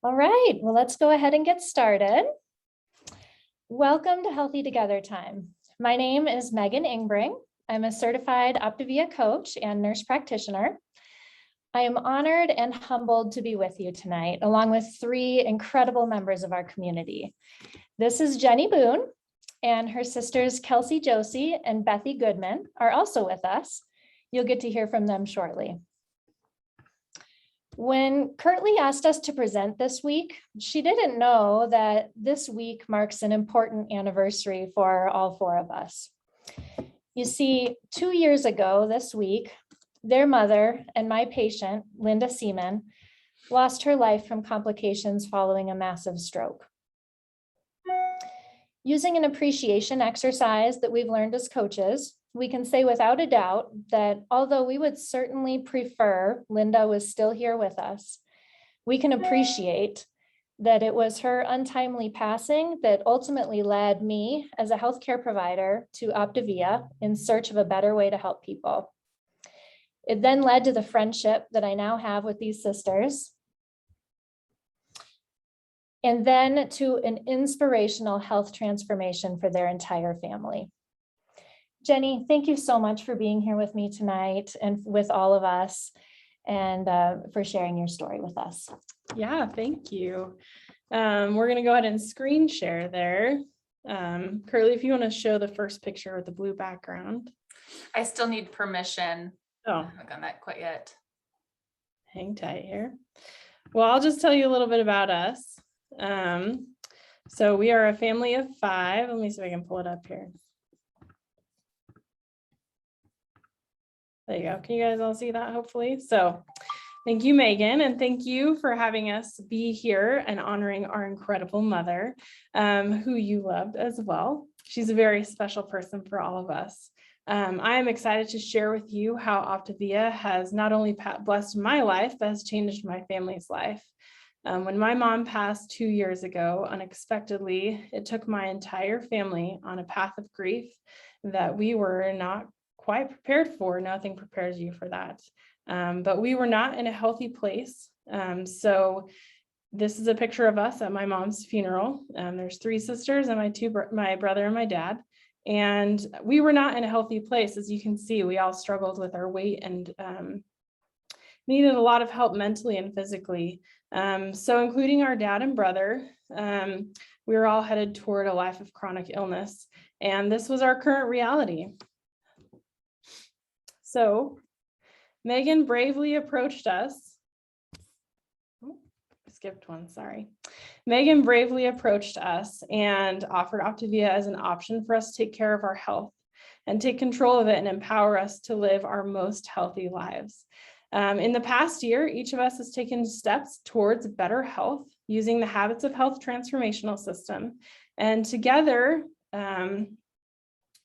All right, well, let's go ahead and get started. Welcome to Healthy Together Time. My name is Megan Ingbring. I'm a certified Optavia coach and nurse practitioner. I am honored and humbled to be with you tonight, along with three incredible members of our community. This is Jenni Boone, and her sisters Kelsey Josie and Bethy Goodman are also with us. You'll get to hear from them shortly. When Kirtley asked us to present this week, she didn't know that this week marks an important anniversary for all four of us. You see, 2 years ago this week, their mother and my patient, Linda Seaman, lost her life from complications following a massive stroke. Using an appreciation exercise that we've learned as coaches, we can say without a doubt that although we would certainly prefer Linda was still here with us, we can appreciate that it was her untimely passing that ultimately led me as a healthcare provider to Optavia in search of a better way to help people. It then led to the friendship that I now have with these sisters, and then to an inspirational health transformation for their entire family. Jenni, thank you so much for being here with me tonight and with all of us, and for sharing your story with us. Yeah, thank you. We're going to go ahead and screen share there. Curly, if you want to show the first picture with the blue background. I still need permission. Oh, I haven't done that quite yet. hang tight here. Well, I'll just tell you a little bit about us. So we are a family of 5. Let me see if I can pull it up here. There you go. Can you guys all see that, hopefully? So thank you, Megan, and thank you for having us be here and honoring our incredible mother, who you loved as well. She's a very special person for all of us. I am excited to share with you how Optavia has not only blessed my life, but has changed my family's life. When my mom passed 2 years ago, unexpectedly, it took my entire family on a path of grief that we were not quite prepared for. Nothing prepares you for that. But we were not in a healthy place. So this is a picture of us at my mom's funeral. There's 3 sisters and my brother and my dad. And we were not in a healthy place. As you can see, we all struggled with our weight and needed a lot of help mentally and physically. So including our dad and brother, we were all headed toward a life of chronic illness. And this was our current reality. So Megan bravely approached us. Oh, skipped one, sorry. Megan bravely approached us and offered Optavia as an option for us to take care of our health and take control of it and empower us to live our most healthy lives. In the past year, each of us has taken steps towards better health using the Habits of Health transformational system. And together,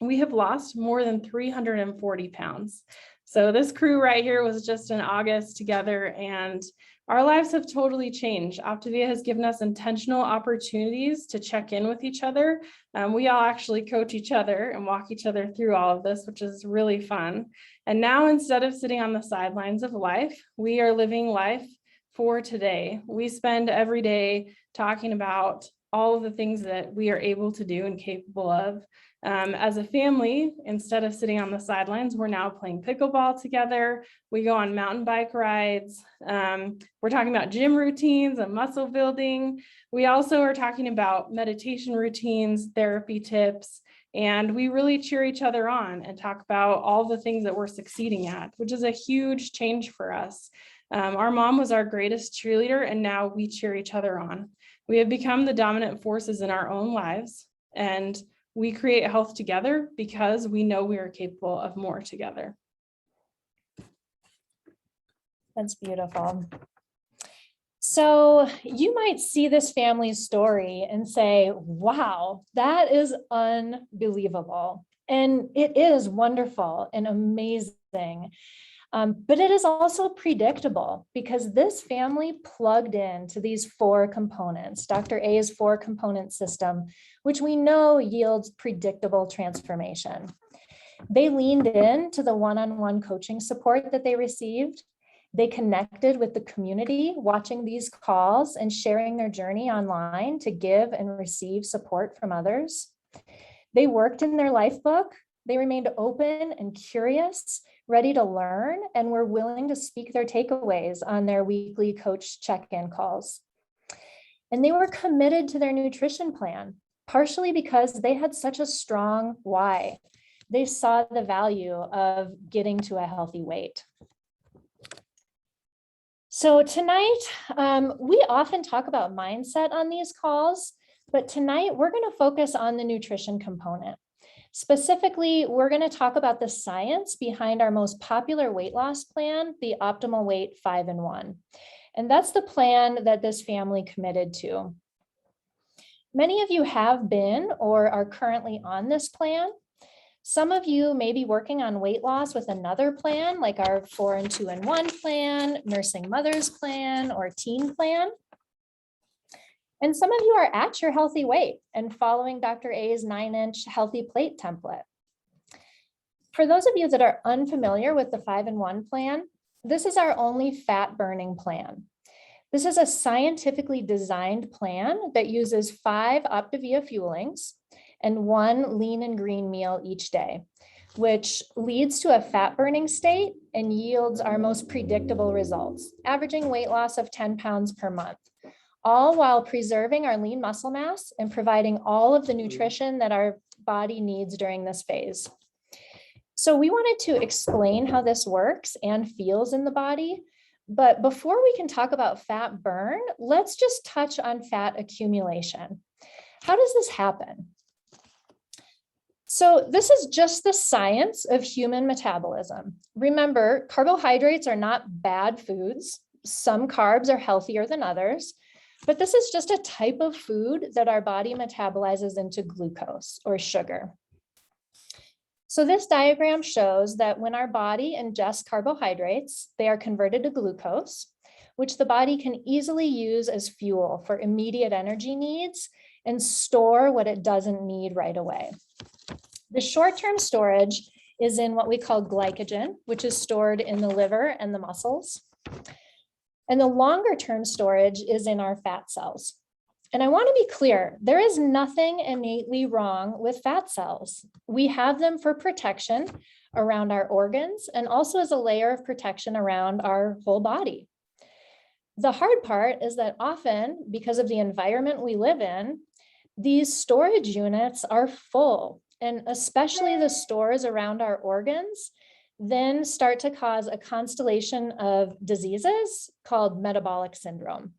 we have lost more than 340 pounds. So this crew right here was just in August together, and our lives have totally changed. Optavia has given us intentional opportunities to check in with each other. We all actually coach each other and walk each other through all of this, which is really fun. And now, instead of sitting on the sidelines of life, we are living life for today. We spend every day talking about all of the things that we are able to do and capable of. As a family, instead of sitting on the sidelines, we're now playing pickleball together. We go on mountain bike rides. We're talking about gym routines and muscle building. We also are talking about meditation routines, therapy tips, and we really cheer each other on and talk about all the things that we're succeeding at, which is a huge change for us. Our mom was our greatest cheerleader, and now we cheer each other on. We have become the dominant forces in our own lives, and we create health together because we know we are capable of more together. That's beautiful. So you might see this family's story and say, wow, that is unbelievable. And it is wonderful and amazing. But it is also predictable because this family plugged into these 4 components, Dr. A's 4-component system, which we know yields predictable transformation. They leaned in to the one-on-one coaching support that they received, They connected with the community, watching these calls and sharing their journey online to give and receive support from others. They worked in their life book. They remained open and curious, ready to learn, and were willing to speak their takeaways on their weekly coach check-in calls. And they were committed to their nutrition plan, partially because they had such a strong why. They saw the value of getting to a healthy weight. So tonight, we often talk about mindset on these calls, but tonight we're going to focus on the nutrition component. Specifically, we're going to talk about the science behind our most popular weight loss plan, the Optimal Weight 5-in-1. And that's the plan that this family committed to. Many of you have been or are currently on this plan. Some of you may be working on weight loss with another plan, like our 4-in-2-in-1 plan, Nursing Mothers plan, or Teen plan. And some of you are at your healthy weight and following Dr. A's 9-inch healthy plate template. For those of you that are unfamiliar with the 5-in-1 plan, this is our only fat burning plan. This is a scientifically designed plan that uses 5 Optavia fuelings and 1 lean and green meal each day, which leads to a fat burning state and yields our most predictable results, averaging weight loss of 10 pounds per month, all while preserving our lean muscle mass and providing all of the nutrition that our body needs during this phase. So we wanted to explain how this works and feels in the body. But before we can talk about fat burn, let's just touch on fat accumulation. How does this happen? So this is just the science of human metabolism. Remember, carbohydrates are not bad foods. Some carbs are healthier than others, but this is just a type of food that our body metabolizes into glucose or sugar. So this diagram shows that when our body ingests carbohydrates, they are converted to glucose, which the body can easily use as fuel for immediate energy needs and store what it doesn't need right away. The short-term storage is in what we call glycogen, which is stored in the liver and the muscles. And the longer-term storage is in our fat cells. And I want to be clear, there is nothing innately wrong with fat cells. We have them for protection around our organs and also as a layer of protection around our whole body. The hard part is that often, because of the environment we live in, these storage units are full, and especially the stores around our organs then start to cause a constellation of diseases called metabolic syndrome.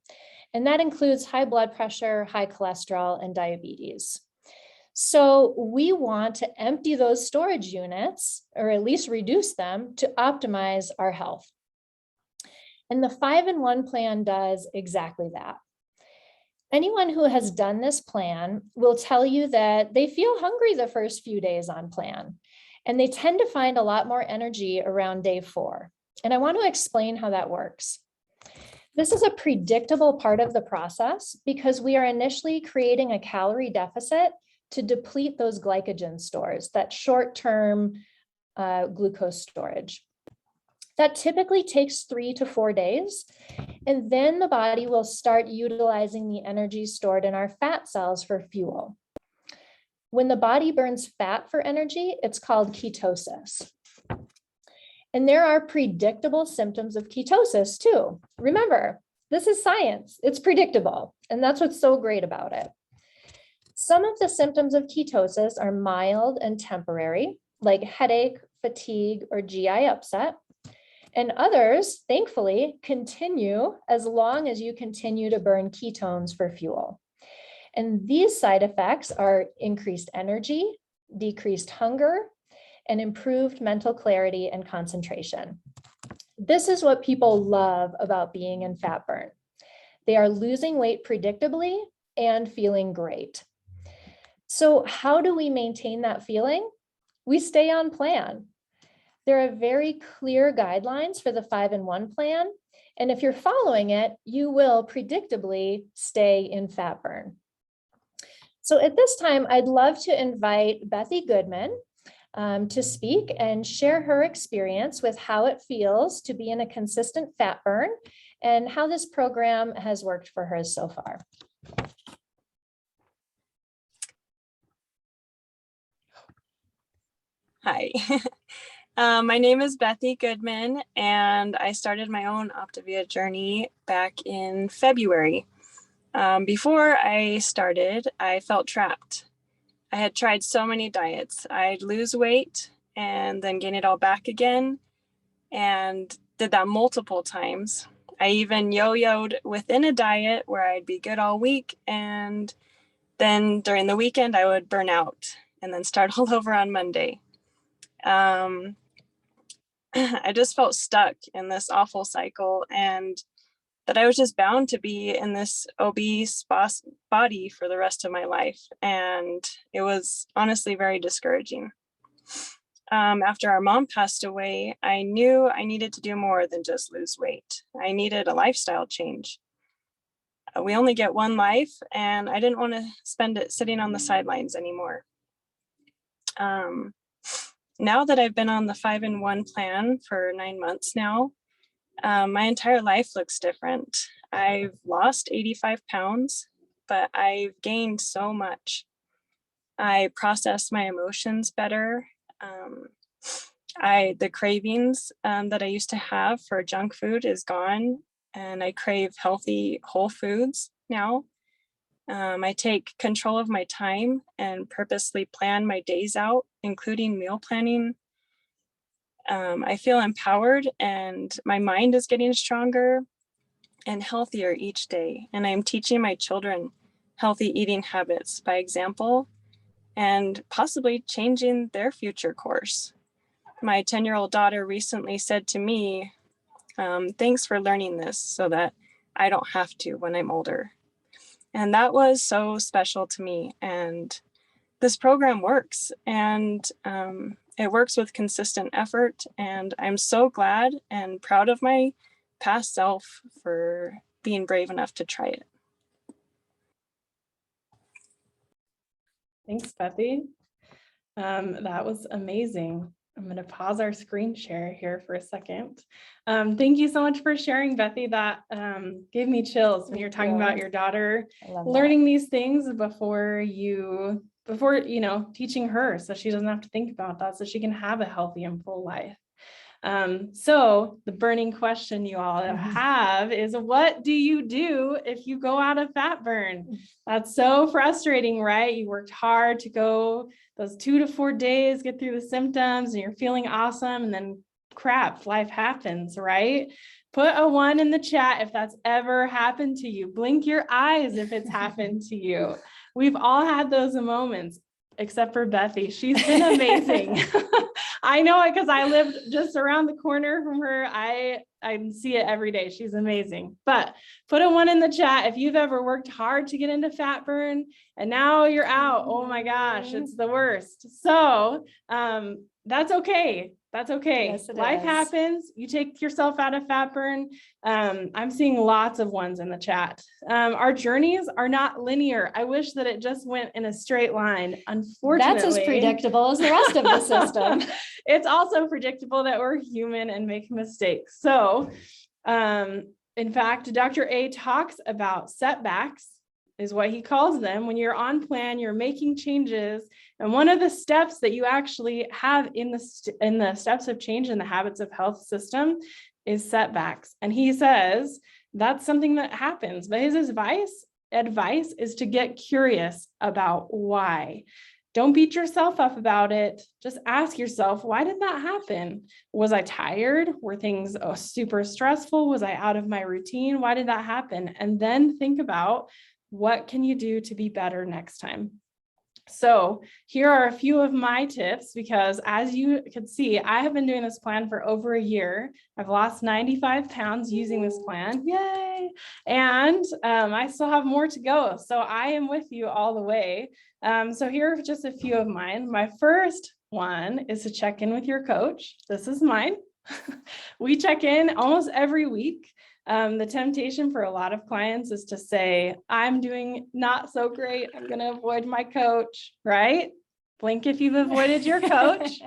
And that includes high blood pressure, high cholesterol, and diabetes. So we want to empty those storage units, or at least reduce them, to optimize our health. And the 5-in-1 plan does exactly that. Anyone who has done this plan will tell you that they feel hungry the first few days on plan, and they tend to find a lot more energy around day 4. And I want to explain how that works. This is a predictable part of the process because we are initially creating a calorie deficit to deplete those glycogen stores, that short-term glucose storage. That typically takes 3 to 4 days, and then the body will start utilizing the energy stored in our fat cells for fuel. When the body burns fat for energy, it's called ketosis. And there are predictable symptoms of ketosis too. Remember, this is science, it's predictable, and that's what's so great about it. Some of the symptoms of ketosis are mild and temporary, like headache, fatigue, or GI upset. And others, thankfully, continue as long as you continue to burn ketones for fuel. And these side effects are increased energy, decreased hunger, and improved mental clarity and concentration. This is what people love about being in fat burn. They are losing weight predictably and feeling great. So how do we maintain that feeling? We stay on plan. There are very clear guidelines for the 5-in-1 plan. And if you're following it, you will predictably stay in fat burn. So at this time, I'd love to invite Bethy Goodman, to speak and share her experience with how it feels to be in a consistent fat burn and how this program has worked for her so far. Hi, my name is Bethy Goodman, and I started my own Optavia journey back in February. Before I started, I felt trapped. I had tried so many diets. I'd lose weight and then gain it all back again, and did that multiple times. I even yo-yoed within a diet where I'd be good all week, and then during the weekend I would burn out and then start all over on Monday. I just felt stuck in this awful cycle, and that I was just bound to be in this obese body for the rest of my life. And it was honestly very discouraging. After our mom passed away, I knew I needed to do more than just lose weight. I needed a lifestyle change. We only get one life, and I didn't want to spend it sitting on the sidelines anymore. Now that I've been on the 5-in-1 plan for 9 months now, my entire life looks different. I've lost 85 pounds, but I've gained so much. I process my emotions better. The cravings that I used to have for junk food is gone, and I crave healthy whole foods now. I take control of my time and purposely plan my days out, including meal planning. I feel empowered, and my mind is getting stronger and healthier each day. And I'm teaching my children healthy eating habits by example, and possibly changing their future course. My 10-year-old daughter recently said to me, "Thanks for learning this so that I don't have to when I'm older." And that was so special to me. And this program works, and it works with consistent effort. And I'm so glad and proud of my past self for being brave enough to try it. Thanks, Bethy. That was amazing. I'm going to pause our screen share here for a second. Thank you so much for sharing, Bethy. That gave me chills when you're talking about your daughter learning these things before teaching her, so she doesn't have to think about that, so she can have a healthy and full life. So the burning question you all have is, what do you do if you go out of fat burn? That's so frustrating, right? You worked hard to go those 2 to 4 days, get through the symptoms, and you're feeling awesome, and then crap, life happens, right? Put a 1 in the chat if that's ever happened to you. Blink your eyes if it's happened to you. We've all had those moments, except for Bethy. She's been amazing. I know it because I lived just around the corner from her. I see it every day. She's amazing. But put a 1 in the chat if you've ever worked hard to get into fat burn and now you're out. Oh my gosh, it's the worst. So that's okay. That's okay. Yes, it Life is. happens. You take yourself out of fat burn. I'm seeing lots of 1s in the chat. Our journeys are not linear. I wish that it just went in a straight line. Unfortunately, that's as predictable as the rest of the system. It's also predictable that we're human and make mistakes. So, in fact, Dr. A talks about setbacks, is what he calls them. When you're on plan, you're making changes. And one of the steps that you actually have in the steps of change in the habits of health system is setbacks. And he says that's something that happens. But his advice is to get curious about why. Don't beat yourself up about it. Just ask yourself, why did that happen? Was I tired? Were things super stressful? Was I out of my routine? Why did that happen? And then think about, what can you do to be better next time? So here are a few of my tips, because as you can see, I have been doing this plan for over a year. I've lost 95 pounds using this plan. Yay. And I still have more to go. So I am with you all the way. So here are just a few of mine. My first one is to check in with your coach. This is mine. We check in almost every week. The temptation for a lot of clients is to say, I'm doing not so great, I'm going to avoid my coach, right? Blink if you've avoided your coach.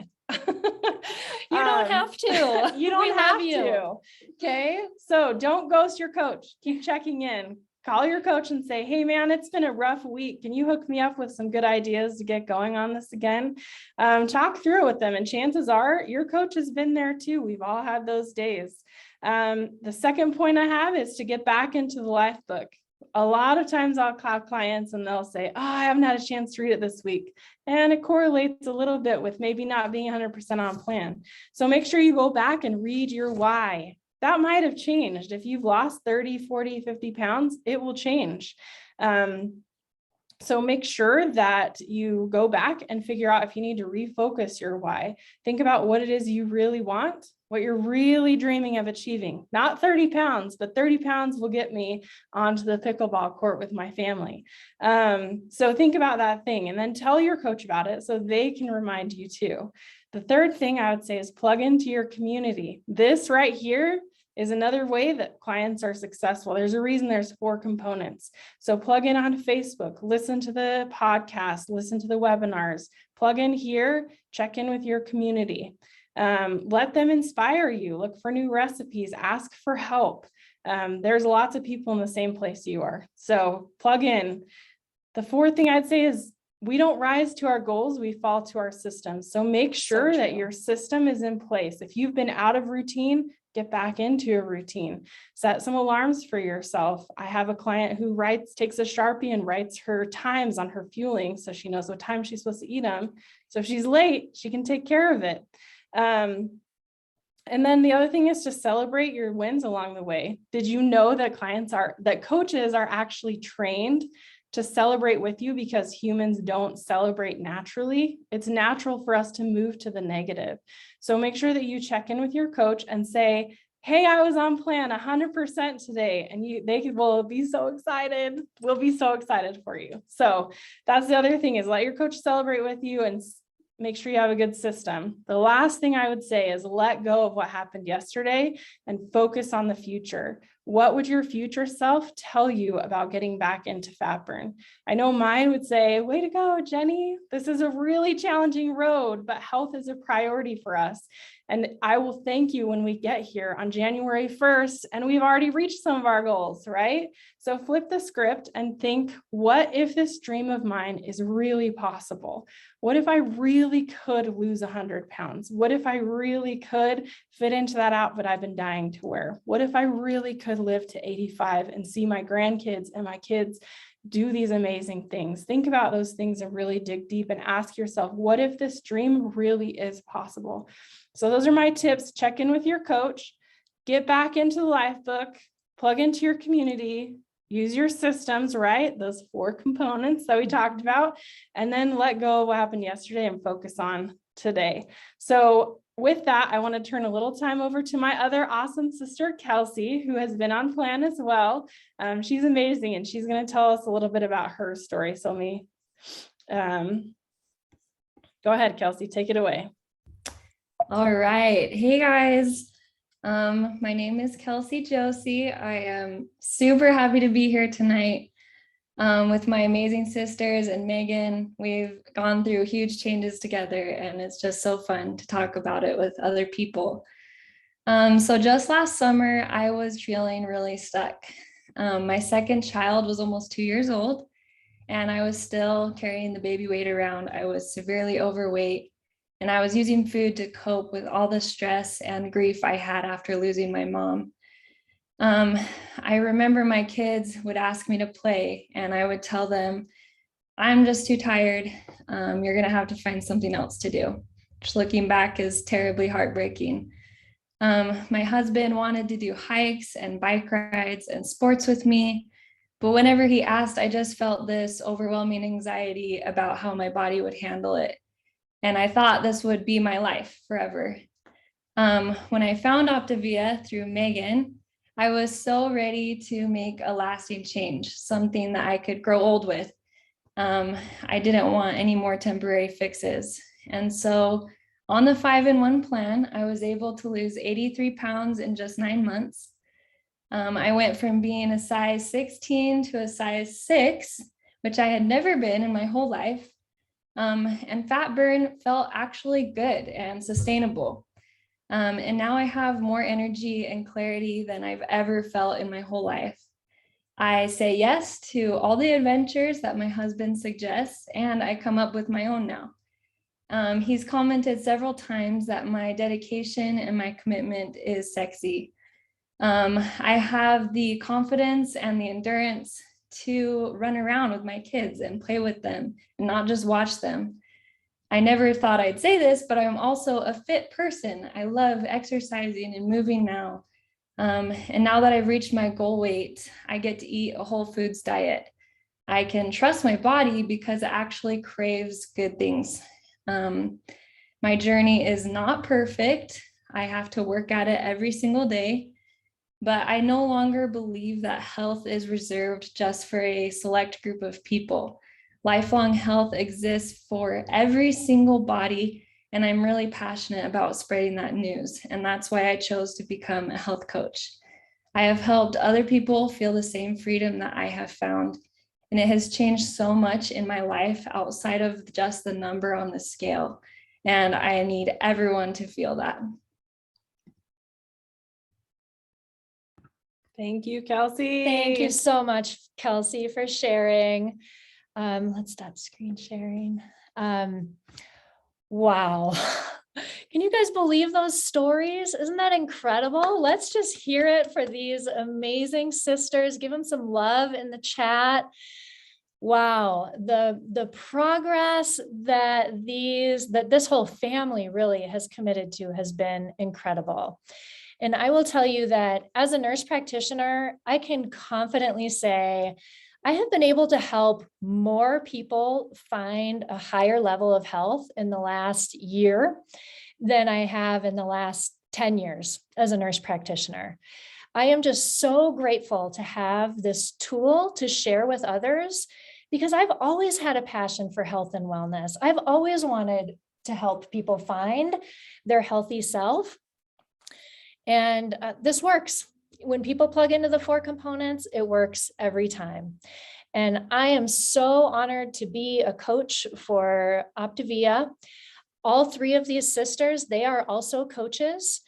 You don't have to. You don't We have love you. to. Okay. So don't ghost your coach. Keep checking in. Call your coach and say, hey man, it's been a rough week. Can you hook me up with some good ideas to get going on this again? Talk through it with them. And chances are your coach has been there too. We've all had those days. The second point I have is to get back into the life book. A lot of times I'll call clients and they'll say, oh, I haven't had a chance to read it this week. And it correlates a little bit with maybe not being 100% on plan. So make sure you go back and read your why. That might have changed. If you've lost 30, 40, 50 pounds, it will change. So make sure that you go back and figure out if you need to refocus your why. Think about what it is you really want, what you're really dreaming of achieving. Not 30 pounds, but 30 pounds will get me onto the pickleball court with my family. So think about that thing and then tell your coach about it so they can remind you too. The third thing I would say is plug into your community. This right here is another way that clients are successful. There's a reason there's 4 components. So plug in on Facebook, listen to the podcast, listen to the webinars, plug in here, check in with your community. Let them inspire you, look for new recipes, ask for help. There's lots of people in the same place you are. So plug in. The fourth thing I'd say is we don't rise to our goals, we fall to our systems. So make sure that your system is in place. If you've been out of routine, get back into a routine. Set some alarms for yourself. I have a client who takes a Sharpie and writes her times on her fueling so she knows what time she's supposed to eat them. So if she's late, she can take care of it. And then the other thing is to celebrate your wins along the way. Did you know that coaches are actually trained to celebrate with you because humans don't celebrate naturally? It's natural for us to move to the negative. So make sure that you check in with your coach and say, hey, I was on plan 100% today. And they will be so excited. We'll be so excited for you. So that's the other thing is let your coach celebrate with you and make sure you have a good system. The last thing I would say is let go of what happened yesterday and focus on the future. What would your future self tell you about getting back into fat burn? I know mine would say, way to go, Jenny. This is a really challenging road, but health is a priority for us. And I will thank you when we get here on January 1st, and we've already reached some of our goals, right? So flip the script and think, what if this dream of mine is really possible? What if I really could lose 100 pounds? What if I really could fit into that outfit I've been dying to wear? What if I really could live to 85 and see my grandkids and my kids do these amazing things? Think about those things and really dig deep and ask yourself, what if this dream really is possible? So those are my tips. Check in with your coach, get back into the life book, plug into your community, use your systems, right? Those 4 components that we talked about, and then let go of what happened yesterday and focus on today. So with that, I want to turn a little time over to my other awesome sister, Kelsey, who has been on plan as well. She's amazing, and she's going to tell us a little bit about her story. So go ahead, Kelsey, take it away. All right. Hey guys. My name is Kelsey Josie. I am super happy to be here tonight with my amazing sisters and Megan. We've gone through huge changes together, and it's just so fun to talk about it with other people. So just last summer, I was feeling really stuck. My second child was almost 2 years old, and I was still carrying the baby weight around. I was severely overweight, and I was using food to cope with all the stress and grief I had after losing my mom. I remember my kids would ask me to play, and I would tell them, I'm just too tired. You're gonna have to find something else to do, which looking back is terribly heartbreaking. My husband wanted to do hikes and bike rides and sports with me, but whenever he asked, I just felt this overwhelming anxiety about how my body would handle it. And I thought this would be my life forever. When I found Optavia through Megan, I was so ready to make a lasting change, something that I could grow old with. I didn't want any more temporary fixes. And so on the 5-in-1 plan, I was able to lose 83 pounds in just 9 months. I went from being a size 16 to a size 6, which I had never been in my whole life. And fat burn felt actually good and sustainable. And now I have more energy and clarity than I've ever felt in my whole life. I say yes to all the adventures that my husband suggests, and I come up with my own now. He's commented several times that my dedication and my commitment is sexy. I have the confidence and the endurance to run around with my kids and play with them and not just watch them. I never thought I'd say this, but I'm also a fit person. I love exercising and moving now. And now that I've reached my goal weight, I get to eat a whole foods diet. I can trust my body because it actually craves good things. My journey is not perfect. I have to work at it every single day, but I no longer believe that health is reserved just for a select group of people. Lifelong health exists for every single body, and I'm really passionate about spreading that news. And that's why I chose to become a health coach. I have helped other people feel the same freedom that I have found, and it has changed so much in my life outside of just the number on the scale. And I need everyone to feel that. Thank you, Kelsey. Thank you so much, Kelsey, for sharing. Let's stop screen sharing. Wow. Can you guys believe those stories? Isn't that incredible? Let's just hear it for these amazing sisters. Give them some love in the chat. Wow, the progress that this whole family really has committed to has been incredible. And I will tell you that as a nurse practitioner, I can confidently say I have been able to help more people find a higher level of health in the last year than I have in the last 10 years as a nurse practitioner. I am just so grateful to have this tool to share with others because I've always had a passion for health and wellness. I've always wanted to help people find their healthy self. And this works. When people plug into the 4 components, it works every time. And I am so honored to be a coach for Optavia. All 3 of these sisters, they are also coaches.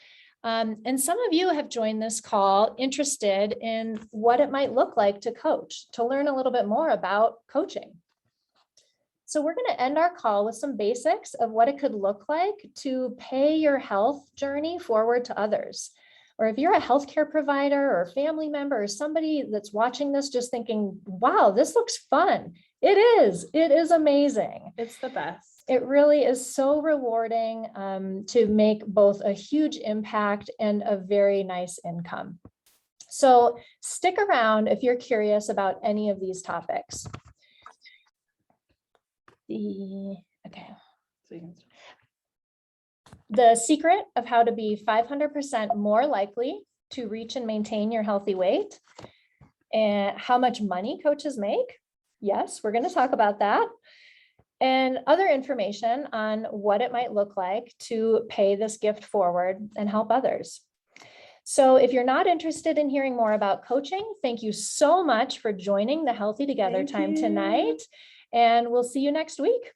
And some of you have joined this call interested in what it might look like to coach, to learn a little bit more about coaching. So we're going to end our call with some basics of what it could look like to pay your health journey forward to others. Or if you're a healthcare provider or family member or somebody that's watching this just thinking, wow, this looks fun. It is amazing. It's the best. It really is so rewarding to make both a huge impact and a very nice income. So stick around if you're curious about any of these topics. The secret of how to be 500% more likely to reach and maintain your healthy weight, and how much money coaches make. Yes, we're going to talk about that. And other information on what it might look like to pay this gift forward and help others. So if you're not interested in hearing more about coaching, thank you so much for joining the Healthy Together time tonight. And we'll see you next week.